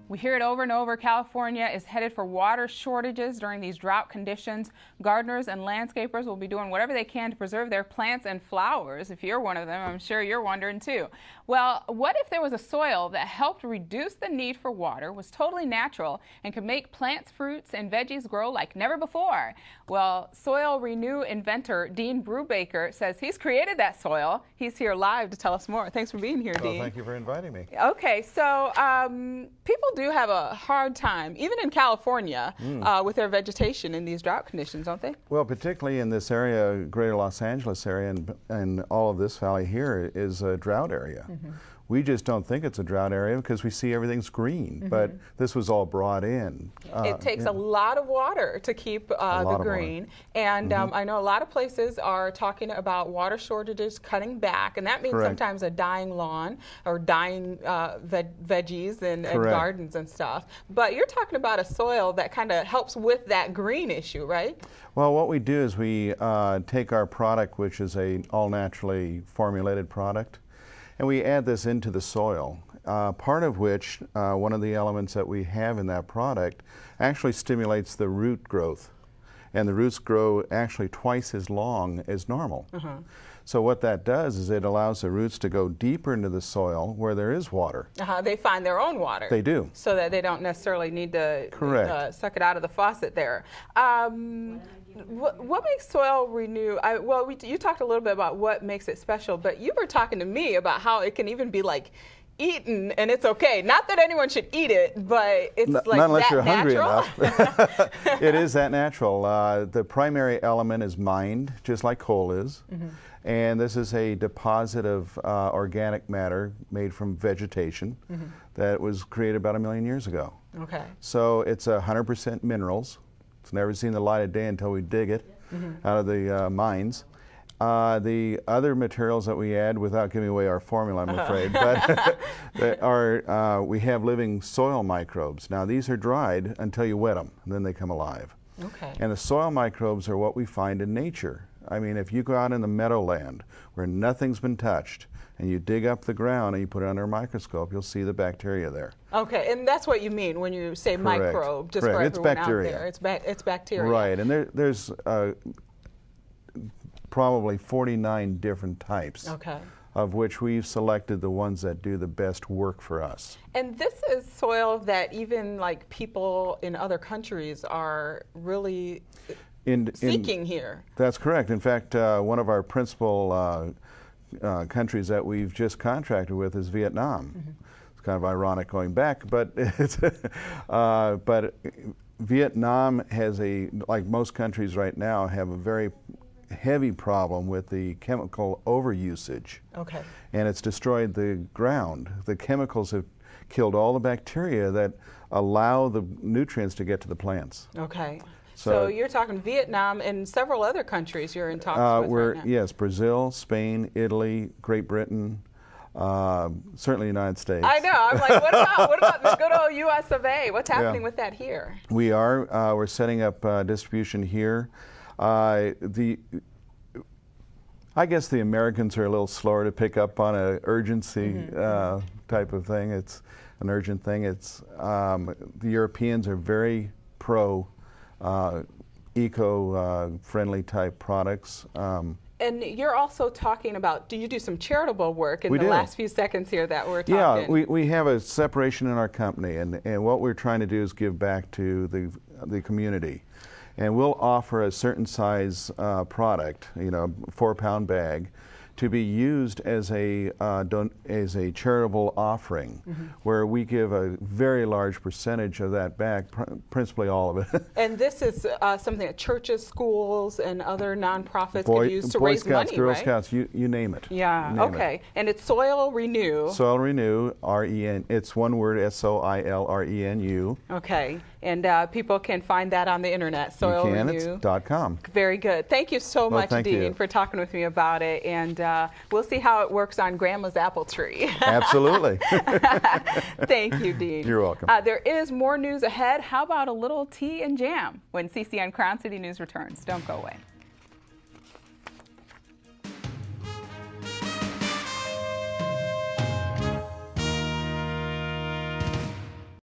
We hear it over and over. California is headed for water shortages during these drought conditions. Gardeners and landscapers will be doing whatever they can to preserve their plants and flowers. If you're one of them, I'm sure you're wondering too. Well, what if there was a soil that helped reduce the need for water, was totally natural, and could make plants, fruits, and veggies grow like never before? Well, Soil Renew inventor Dean Brubaker says he's created that soil. He's here live to tell us more. Thanks for being here, Dean. Well, thank you for inviting me. Okay, so people do have a hard time, even in California, with their vegetation in these drought conditions, don't they? Well, particularly in this area, greater Los Angeles area, and all of this valley here is a drought area. We just don't think it's a drought area because we see everything's green, but this was all brought in. It takes a lot of water to keep the green, and I know a lot of places are talking about water shortages cutting back, and that means sometimes a dying lawn or dying veggies and gardens and stuff. But you're talking about a soil that kind of helps with that green issue, right? Well, what we do is we take our product, which is a all-naturally formulated product, and we add this into the soil, part of which, one of the elements that we have in that product actually stimulates the root growth. And the roots grow actually twice as long as normal. So what that does is it allows the roots to go deeper into the soil where there is water. They find their own water. They do. So that they don't necessarily need to suck it out of the faucet there. What makes Soil Renew, you talked a little bit about what makes it special, but you were talking to me about how it can even be like eaten and it's okay. Not that anyone should eat it, but it's like not unless that you're natural. hungry enough. It is that natural. The primary element is mined, just like coal is. And this is a deposit of organic matter made from vegetation that was created about 1 million years ago. So it's 100% minerals. It's never seen the light of day until we dig it out of the mines. The other materials that we add, without giving away our formula, I'm afraid, but we have living soil microbes. Now these are dried until you wet them, and then they come alive. And the soil microbes are what we find in nature. I mean, if you go out in the meadowland where nothing's been touched, and you dig up the ground and you put it under a microscope, you'll see the bacteria there. And that's what you mean when you say microbe, just for everyone out there. It's bacteria. Right, and there's probably 49 different types, of which we've selected the ones that do the best work for us. And this is soil that even like people in other countries are really seeking here. That's correct. In fact, one of our principal countries that we've just contracted with is Vietnam. It's kind of ironic going back, but it's but Vietnam has like most countries right now, have a very heavy problem with the chemical overusage. And it's destroyed the ground. The chemicals have killed all the bacteria that allow the nutrients to get to the plants. So you're talking Vietnam and several other countries you're in talks with right now. Yes, Brazil, Spain, Italy, Great Britain, certainly the United States. I know. I'm like, what about the good old U.S. of A.? What's happening with that here? We're setting up distribution here. I guess the Americans are a little slower to pick up on an urgency type of thing. It's an urgent thing. It's the Europeans are very pro eco-friendly type products. And you're also talking about, do you do some charitable work in the last few seconds here that we're talking? Yeah, we have a separation in our company, and what we're trying to do is give back to the community. And we'll offer a certain size product, you know, 4-pound bag, to be used as a charitable offering, where we give a very large percentage of that back, principally all of it. And this is something that churches, schools, and other nonprofits can use to raise money, Girl Scouts, you name it. And it's Soil Renew. Soil Renew, R-E-N, it's one word, S-O-I-L-R-E-N-U. And people can find that on the internet, soilrenew.com. Very good. Thank you so much, Dean, for talking with me about it. And we'll see how it works on Grandma's apple tree. Absolutely. Thank you, Dean. You're welcome. There is more news ahead. How about a little tea and jam when CCN Crown City News returns? Don't go away.